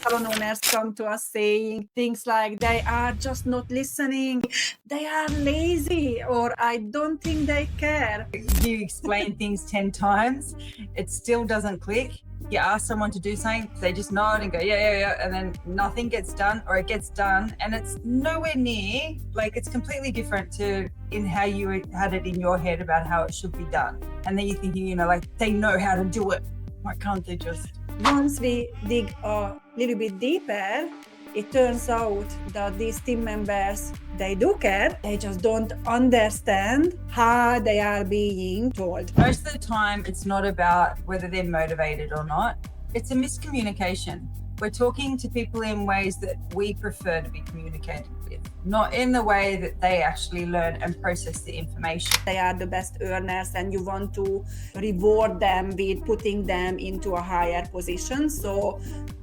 salon owners come to us saying things like they are just not listening, they are lazy, or I don't think they care. You explain things 10 times, it still doesn't click. You ask someone to do something, they just nod and go, yeah, and then nothing gets done, or it gets done and it's nowhere near, like it's completely different to in how you had it in your head about how it should be done. And then you're thinking, like they know how to do it. Why can't they just? Once we dig a little bit deeper, it turns out that these team members, they do care, they just don't understand how they are being told. Most of the time, it's not about whether they're motivated or not. It's a miscommunication. We're talking to people in ways that we prefer to be communicated with, not in the way that they actually learn and process the information. They are the best earners and you want to reward them with putting them into a higher position. So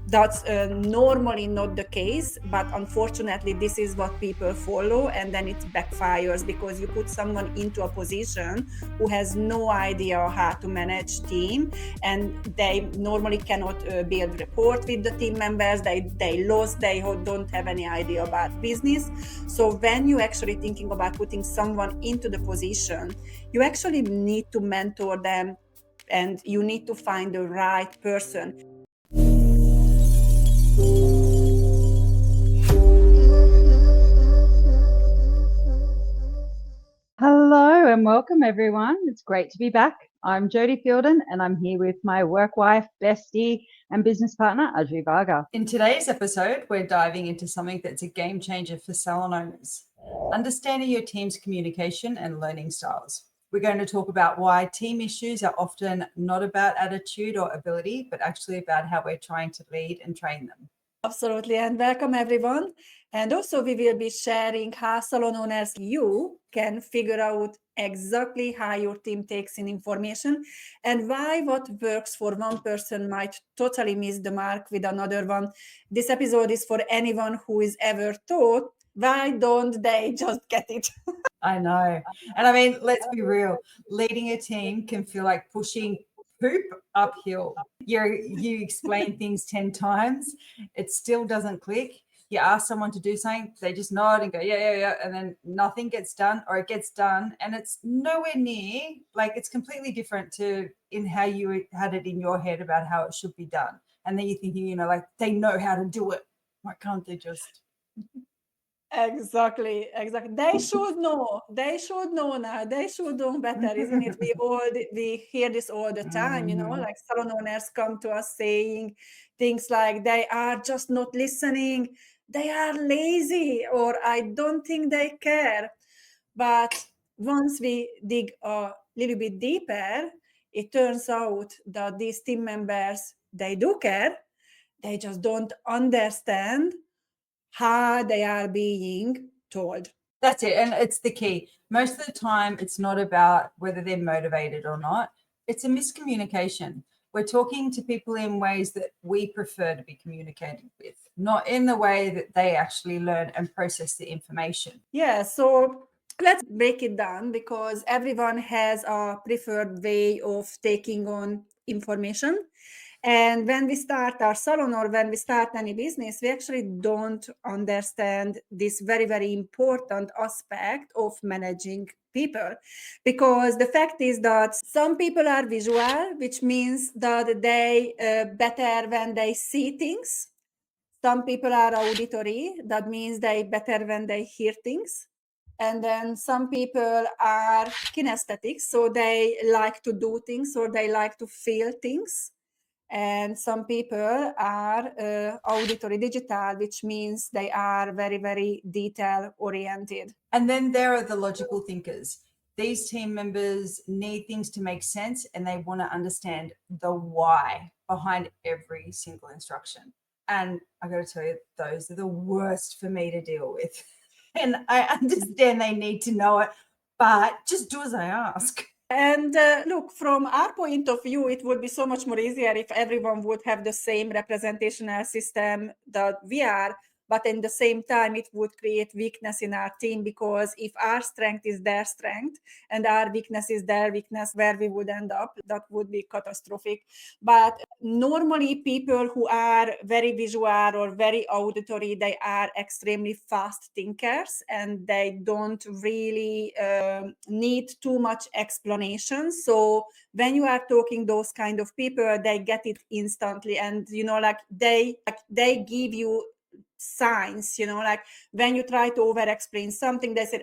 that's normally not the case, but unfortunately this is what people follow, and then it backfires because you put someone into a position who has no idea how to manage team, and they normally cannot build rapport with the team members. They lost, they don't have any idea about business. So when you actually thinking about putting someone into the position, you actually need to mentor them and you need to find the right person. Hello and welcome everyone. It's great to be back. I'm Jodie Fielden and I'm here with my work wife, bestie and business partner, Adri Varga. In today's episode, we're diving into something that's a game changer for salon owners: understanding your team's communication and learning styles. We're going to talk about why team issues are often not about attitude or ability, but actually about how we're trying to lead and train them. Absolutely, and welcome everyone. And also we will be sharing how salon owners you can figure out exactly how your team takes in information and why what works for one person might totally miss the mark with another one. This episode is for anyone who is ever thought, why don't they just get it? I know. And I mean, let's be real. Leading a team can feel like pushing poop uphill. You explain things 10 times, it still doesn't click. You ask someone to do something, they just nod and go, yeah, and then nothing gets done, or it gets done and it's nowhere near, like it's completely different to in how you had it in your head about how it should be done. And then you're thinking, like they know how to do it. Why can't they just? Exactly. They should know now, they should know better, isn't it? We hear this all the time, like salon owners come to us saying things like they are just not listening, they are lazy, or I don't think they care. But once we dig a little bit deeper, it turns out that these team members, they do care, they just don't understand how they are being told. That's it. And it's the key. Most of the time, it's not about whether they're motivated or not. It's a miscommunication. We're talking to people in ways that we prefer to be communicated with, not in the way that they actually learn and process the information. Yeah, so let's break it down because everyone has a preferred way of taking on information. And when we start our salon or when we start any business, we actually don't understand this very, very important aspect of managing people. Because the fact is that some people are visual, which means that they better when they see things. Some people are auditory, that means they better when they hear things. And then some people are kinesthetic, so they like to do things or they like to feel things. And some people are auditory digital, which means they are very, very detail oriented. And then there are the logical thinkers. These team members need things to make sense and they want to understand the why behind every single instruction. And I got to tell you, those are the worst for me to deal with. And I understand they need to know it, but just do as I ask. And look, from our point of view, it would be so much more easier if everyone would have the same representational system that we are. but in the same time it would create weakness in our team, because if our strength is their strength and our weakness is their weakness, where we would end up, that would be catastrophic. But normally people who are very visual or very auditory, they are extremely fast thinkers, and they don't really need too much explanation. So when you are talking those kind of people, they get it instantly, and like they give you signs, like when you try to over explain something, they said,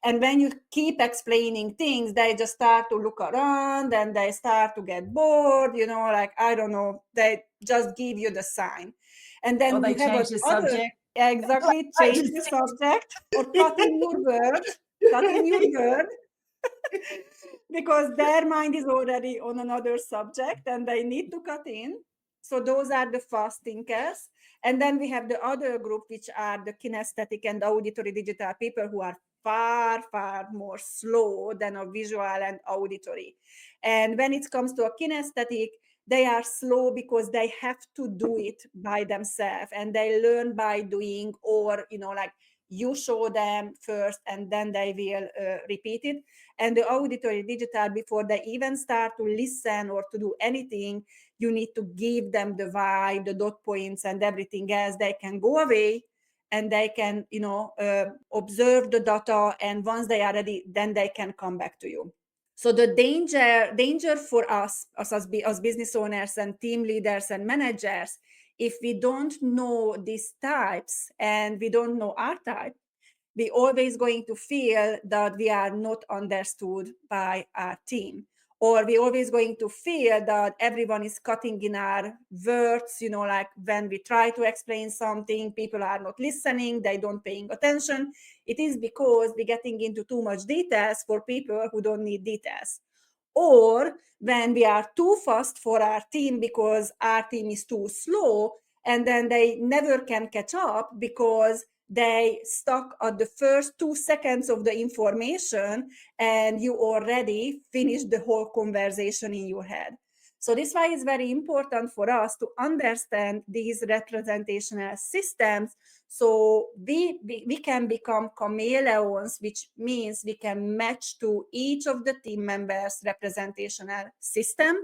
and when you keep explaining things, they just start to look around and they start to get bored, like, I don't know, they just give you the sign. And then Or they you have change the other, subject. exactly, change the subject or cut in your word, because their mind is already on another subject and they need to cut in. So those are the fast thinkers. And then we have the other group, which are the kinesthetic and auditory digital people, who are far, far more slow than a visual and auditory. And when it comes to a kinesthetic, they are slow because they have to do it by themselves, and they learn by doing, or like you show them first and then they will repeat it. And the auditory digital, before they even start to listen or to do anything, you need to give them the vibe, the dot points and everything else. They can go away and they can observe the data, and once they are ready, then they can come back to you. So the danger for us as business owners and team leaders and managers, if we don't know these types and we don't know our type, we always going to feel that we are not understood by our team, or we always going to feel that everyone is cutting in our words, like when we try to explain something, people are not listening, they don't paying attention. It is because we're getting into too much details for people who don't need details. Or when we are too fast for our team because our team is too slow, and then they never can catch up because they stuck at the first 2 seconds of the information and you already finished the whole conversation in your head. So this is why it's very important for us to understand these representational systems, so we can become chameleons, which means we can match to each of the team members' representational system.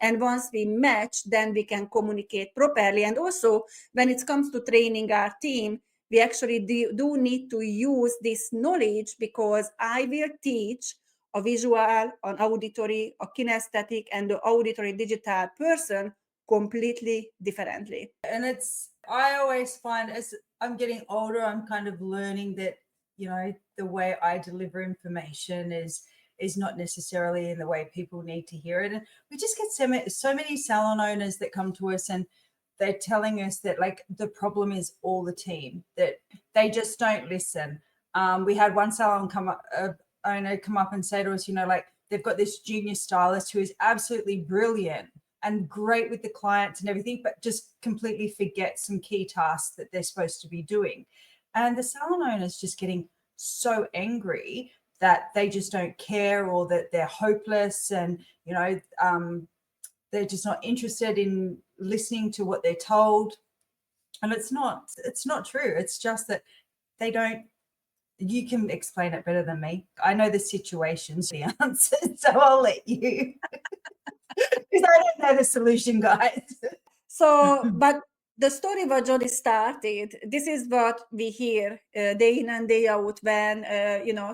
And once we match, then we can communicate properly. And also, when it comes to training our team, we actually do need to use this knowledge, because I will teach a visual, an auditory, a kinesthetic, and the auditory digital person completely differently. And I always find, as I'm getting older, I'm kind of learning that, the way I deliver information is not necessarily in the way people need to hear it. And we just get so many salon owners that come to us and they're telling us that, like, the problem is all the team, that they just don't listen. We had one salon owner come up and say to us, like, they've got this junior stylist who is absolutely brilliant and great with the clients and everything, but just completely forget some key tasks that they're supposed to be doing. And the salon owner is just getting so angry that they just don't care, or that they're hopeless, and they're just not interested in listening to what they're told. And it's not true. It's just that they don't. You can explain it better than me. I know the situations, the answers, so I'll let you. Because I don't know the solution, guys. So, but the story what Jodie started, this is what we hear day in and day out when,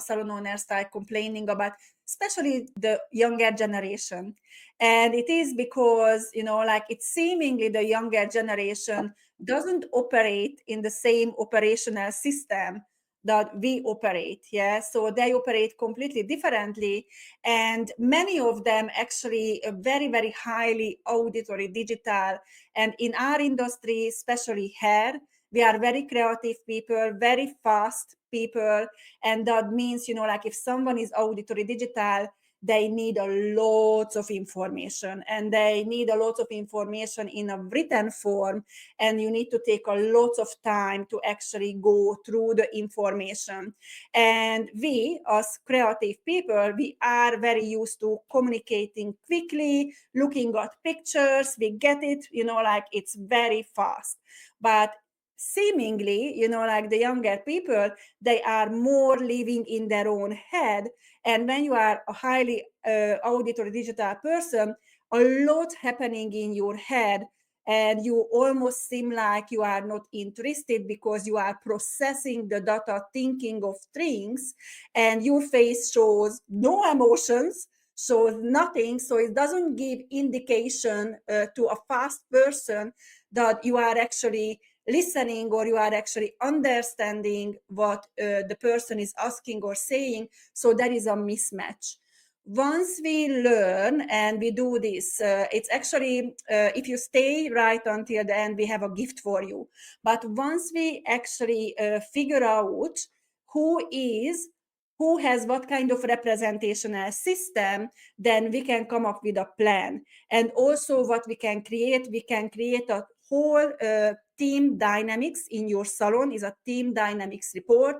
salon owners start complaining about, especially the younger generation. And it is because, like, it's seemingly the younger generation doesn't operate in the same operational system that we operate. Yeah. So they operate completely differently. And many of them actually very, very highly auditory digital. And in our industry, especially hair, we are very creative people, very fast people. And that means, like, if someone is auditory digital, they need a lot of information, and they need a lot of information in a written form, and you need to take a lot of time to actually go through the information. And we, as creative people, we are very used to communicating quickly, looking at pictures, we get it, like, it's very fast. But seemingly, like the younger people, they are more living in their own head. And when you are a highly audit or digital person, a lot happening in your head, and you almost seem like you are not interested because you are processing the data, thinking of things, and your face shows no emotions, shows nothing. So it doesn't give indication to a fast person that you are actually listening or you are actually understanding what the person is asking or saying. So there is a mismatch. Once we learn and we do this, it's actually, if you stay right until the end, we have a gift for you. But once we actually figure out who is, who has what kind of representational system, then we can come up with a plan. And also what we can create a whole team dynamics in your salon is a team dynamics report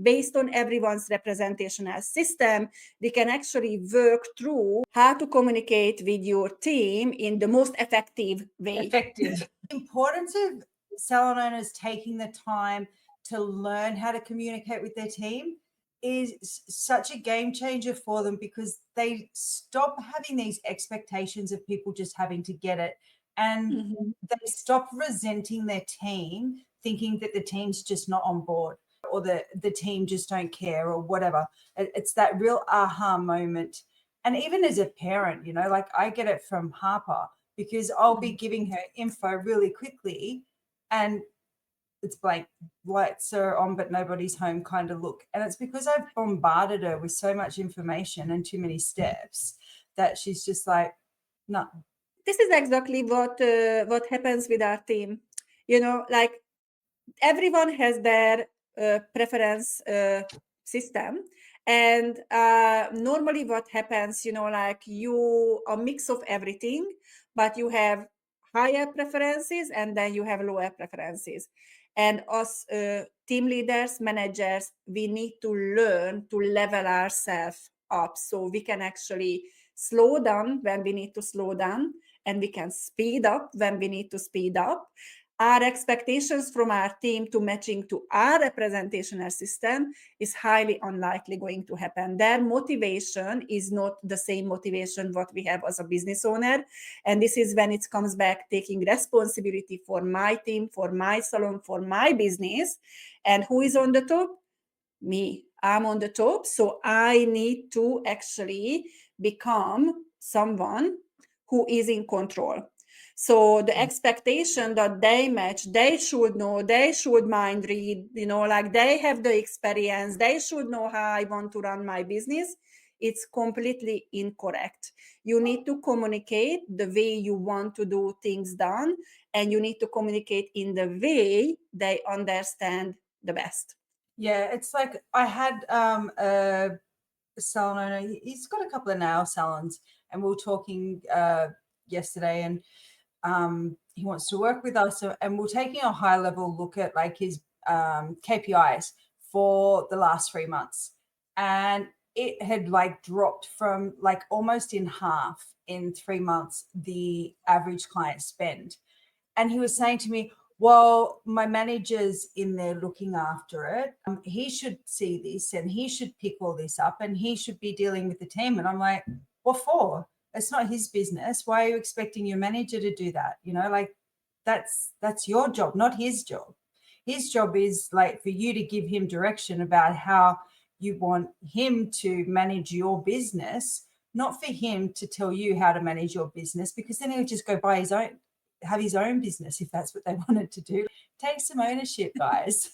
based on everyone's representational system. We can actually work through how to communicate with your team in the most effective way. Effective. The importance of salon owners taking the time to learn how to communicate with their team is such a game changer for them, because they stop having these expectations of people just having to get it, and they stop resenting their team, thinking that the team's just not on board, or the team just don't care, or whatever. It's that real aha moment. And even as a parent, like I get it from Harper, because I'll be giving her info really quickly and it's blank, lights are on but nobody's home kind of look. And it's because I've bombarded her with so much information and too many steps that she's just like, no. This is exactly what happens with our team. Like everyone has their preference system. And normally what happens, like you a mix of everything, but you have higher preferences and then you have lower preferences. And us team leaders, managers, we need to learn to level ourselves up so we can actually slow down when we need to slow down, and we can speed up when we need to speed up. Our expectations from our team to matching to our representational system is highly unlikely going to happen. Their motivation is not the same motivation what we have as a business owner. And this is when it comes back taking responsibility for my team, for my salon, for my business. And who is on the top? Me. I'm on the top. So I need to actually become someone who is in control. So the expectation that they match, they should know, they should mind read, like they have the experience, they should know how I want to run my business. It's completely incorrect. You need to communicate the way you want to do things done, and you need to communicate in the way they understand the best. Yeah, it's like I had a salon owner. He's got a couple of nail salons, and we were talking yesterday, and he wants to work with us, and we're taking a high level look at like his KPIs for the last 3 months, and it had like dropped from like almost in half in 3 months the average client spend. And he was saying to me, well, my manager's in there looking after it. He should see this and he should pick all this up and he should be dealing with the team. And I'm like, what for? It's not his business. Why are you expecting your manager to do that? Like that's your job, not his job. His job is like for you to give him direction about how you want him to manage your business, not for him to tell you how to manage your business, because then he'll just go by have his own business if that's what they wanted to do. Take some ownership, guys.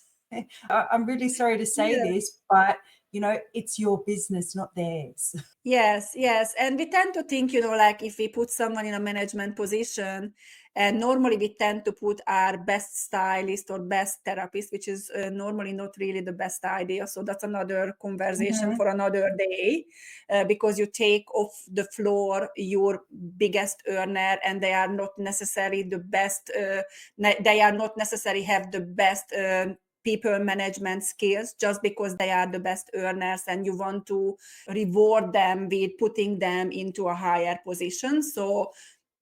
I'm really sorry to say this, but it's your business, not theirs. Yes. And we tend to think, like if we put someone in a management position, and normally we tend to put our best stylist or best therapist, which is normally not really the best idea. So that's another conversation for another day, because you take off the floor your biggest earner, and they are not necessarily the best, they are not necessarily have the best people management skills just because they are the best earners, and you want to reward them with putting them into a higher position. So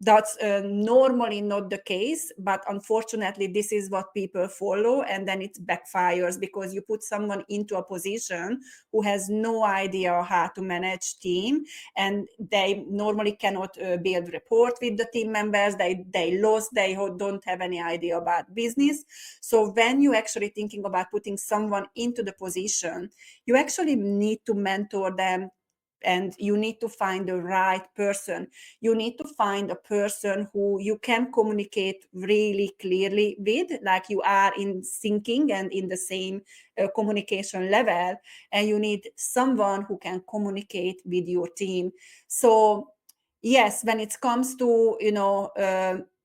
That's normally not the case, but unfortunately, this is what people follow, and then it backfires because you put someone into a position who has no idea how to manage team, and they normally cannot build rapport with the team members. They lost, they don't have any idea about business. So when you actually thinking about putting someone into the position, you actually need to mentor them, and you need to find the right person. You need to find a person who you can communicate really clearly with, like you are in syncing and in the same communication level, and you need someone who can communicate with your team. So yes, when it comes to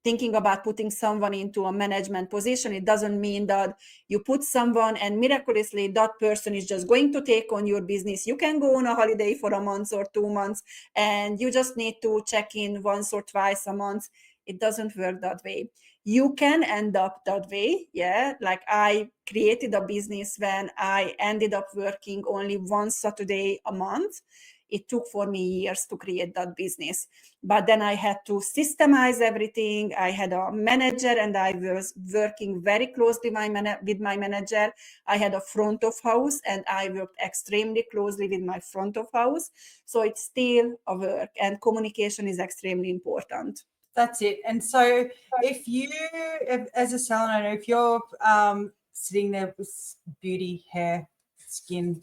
thinking about putting someone into a management position, it doesn't mean that you put someone and miraculously that person is just going to take on your business. You can go on a holiday for a month or 2 months, and you just need to check in once or twice a month. It doesn't work that way. You can end up that way. Yeah, like I created a business when I ended up working only one Saturday a month. It took for me years to create that business, but then I had to systemize everything. I had a manager, and I was working very closely with my manager. I had a front of house, and I worked extremely closely with my front of house. So it's still a work, and communication is extremely important. That's it. And so if you, as a salon owner, if you're sitting there with beauty, hair, skin,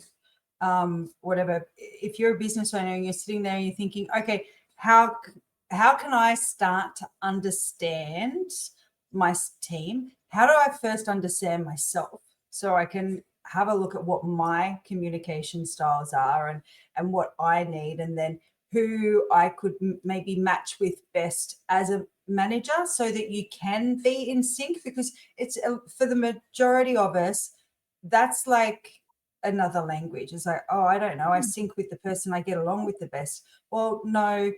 whatever, if you're a business owner and you're sitting there and you're thinking, okay, how can I start to understand my team? How do I first understand myself so I can have a look at what my communication styles are and what I need, and then who I could maybe match with best as a manager so that you can be in sync? Because it's for the majority of us, that's like another language. It's like, oh, I don't know, I sync with the person I get along with the best. Well, no,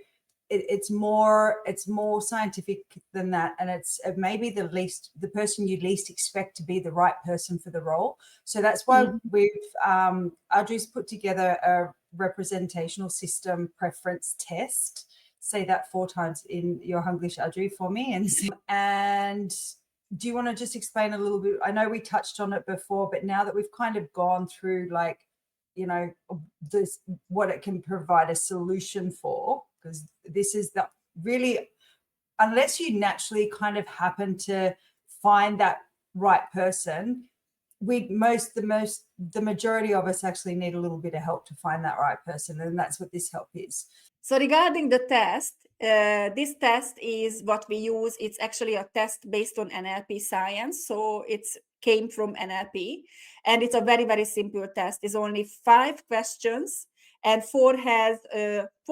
it's more scientific than that, and it's maybe the person you least expect to be the right person for the role. So that's why we've Adri's put together a representational system preference test. Say that 4 times in your Hunglish, Adri, for me. And do you want to just explain a little bit? I know we touched on it before, but now that we've kind of gone through, like, this, what it can provide a solution for, because this is the really, unless you naturally kind of happen to find that right person, the majority of us actually need a little bit of help to find that right person, and that's what this help is. So regarding the test, this test is what we use. It's actually a test based on NLP science. So it's came from NLP, and it's a very, very simple test. It's only 5 questions, and 4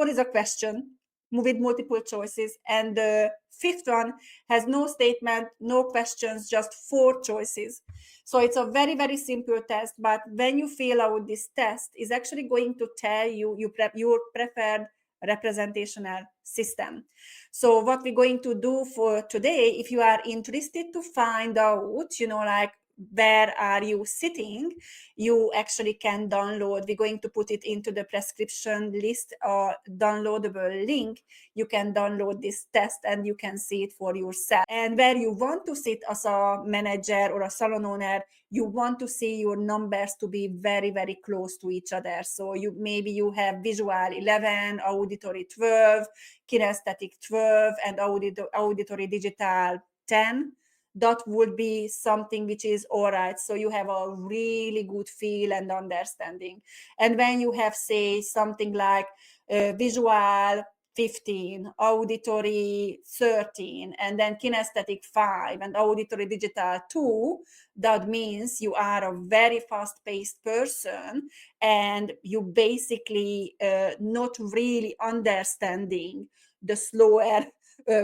is a question with multiple choices, and the 5th one has no statement, no questions, just 4 choices. So it's a very, very simple test, but when you fill out this test, is actually going to tell you your preferred representational system. So what we're going to do for today, if you are interested to find out, like where are you sitting, you actually can download. We're going to put it into the prescription list or downloadable link. You can download this test and you can see it for yourself. And where you want to sit as a manager or a salon owner, you want to see your numbers to be very, very close to each other. So you have visual 11, auditory 12, kinesthetic 12, and auditory digital 10. That would be something which is all right. So you have a really good feel and understanding. And when you have, say, something like visual 15, auditory 13, and then kinesthetic 5, and auditory digital 2, that means you are a very fast-paced person, and you basically not really understanding the slower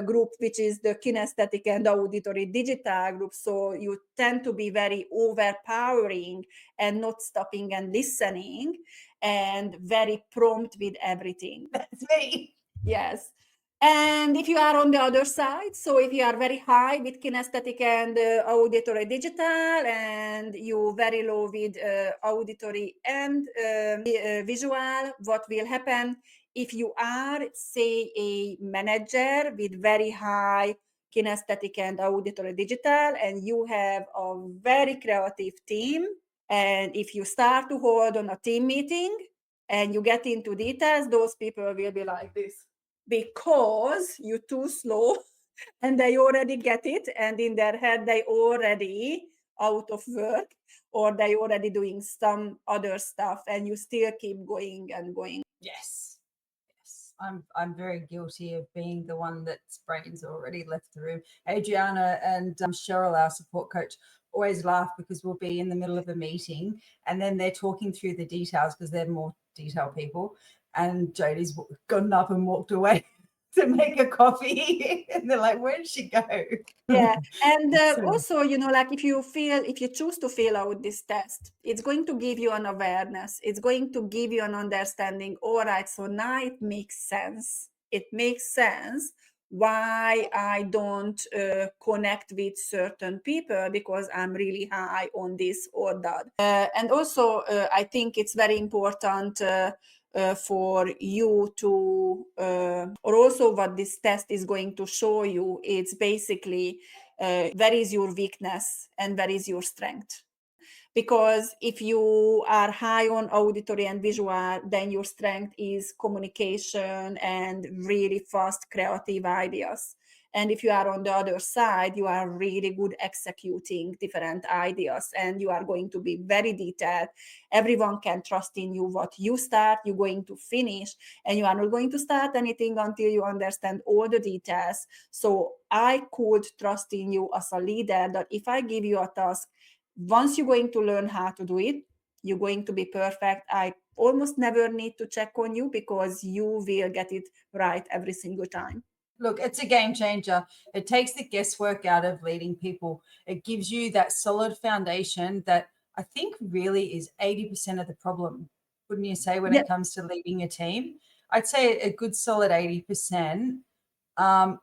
group, which is the kinesthetic and auditory digital group. So you tend to be very overpowering and not stopping and listening, and very prompt with everything. That's me. Yes. And if you are on the other side, so if you are very high with kinesthetic and auditory digital, and you very low with auditory and visual, what will happen if you are, say, a manager with very high kinesthetic and auditory digital, and you have a very creative team, and if you start to hold on a team meeting and you get into details, those people will be like this because you're too slow and they already get it, and in their head they already out of work or they already doing some other stuff, and you still keep going and going. Yes. I'm very guilty of being the one that's brains already left the room. Adriana and Cheryl, our support coach, always laugh because we'll be in the middle of a meeting and then they're talking through the details because they're more detail people, and Jodie's gotten up and walked away to make a coffee and they're like, where did she go? Yeah, and So- also, like if you choose to fill out this test, it's going to give you an awareness. It's going to give you an understanding. All right, so now it makes sense. It makes sense why I don't connect with certain people because I'm really high on this or that. And also, I think it's very important for you to, or also what this test is going to show you, it's basically where is your weakness and where is your strength. Because if you are high on auditory and visual, then your strength is communication and really fast creative ideas. And if you are on the other side, you are really good executing different ideas and you are going to be very detailed. Everyone can trust in you. What you start, you're going to finish, and you are not going to start anything until you understand all the details. So I could trust in you as a leader that if I give you a task, once you're going to learn how to do it, you're going to be perfect. I almost never need to check on you because you will get it right every single time. Look, it's a game changer. It takes the guesswork out of leading people. It gives you that solid foundation that I think really is 80% of the problem, wouldn't you say, when it comes to leading a team? I'd say a good solid 80%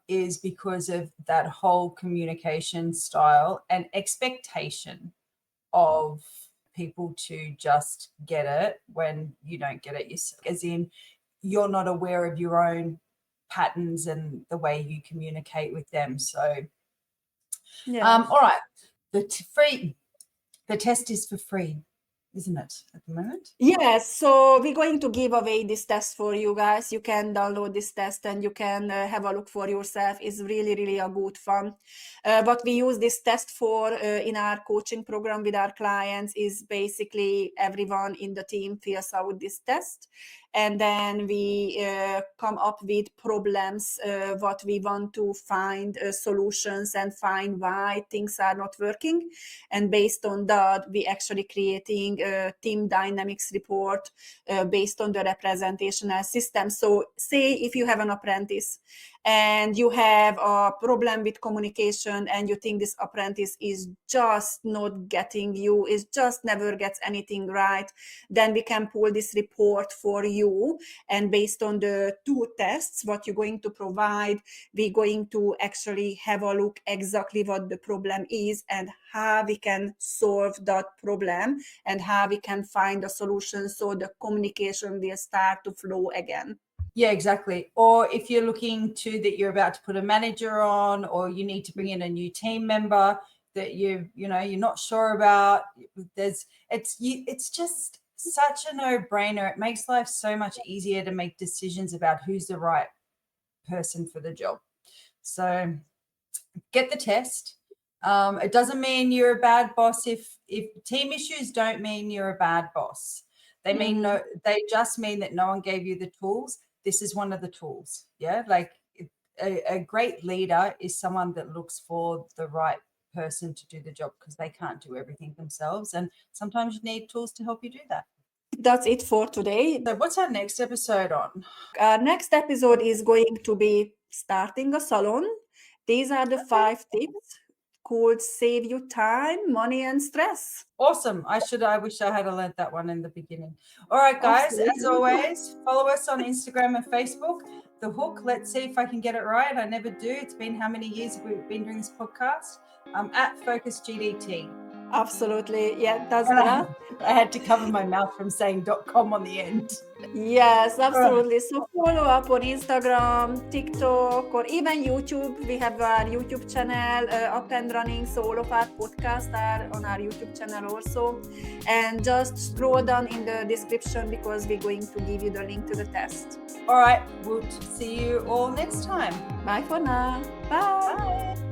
is because of that whole communication style and expectation of people to just get it when you don't get it yourself, as in you're not aware of your own patterns and the way you communicate with them. So all right, the test is for free, isn't it, at the moment? Yes, so we're going to give away this test for you guys. You can download this test and you can have a look for yourself. It's really, really a good fun. What we use this test for in our coaching program with our clients is basically everyone in the team fills out this test. And then we come up with problems, what we want to find solutions and find why things are not working. And based on that, we actually creating a team dynamics report based on the representational system. So say if you have an apprentice and you have a problem with communication and you think this apprentice is just not getting you, is just never gets anything right, then we can pull this report for you. And based on the 2 tests, what you're going to provide, we're going to actually have a look exactly what the problem is and how we can solve that problem and how we can find a solution so the communication will start to flow again. Yeah, exactly. Or if you're looking to that you're about to put a manager on, or you need to bring in a new team member that you're not sure about, it's just such a no-brainer. It makes life so much easier to make decisions about who's the right person for the job. So get the test. It doesn't mean you're a bad boss. If team issues don't mean you're a bad boss. They mean they just mean that no one gave you the tools. This is one of the tools. Yeah, like a great leader is someone that looks for the right person to do the job because they can't do everything themselves, and sometimes you need tools to help you do that. That's it for today. So what's our next episode on? Our next episode is going to be starting a salon. These are the 5 tips could save you time, money, and stress. Awesome. I wish I had learned that one in the beginning. All right, guys, Absolutely. as always, follow us on Instagram and Facebook. The Hook, let's see if I can get it right. I never do. It's been how many years we've been doing this podcast? At Focus GDT. Absolutely. Yeah, that's And gonna. I had to cover my mouth from saying .com on the end. Yes, absolutely. So follow up on Instagram, TikTok, or even YouTube. We have our YouTube channel up and running. So all of our podcasts are on our YouTube channel also. And just scroll down in the description because we're going to give you the link to the test. All right, we'll see you all next time. Bye for now. Bye. Bye.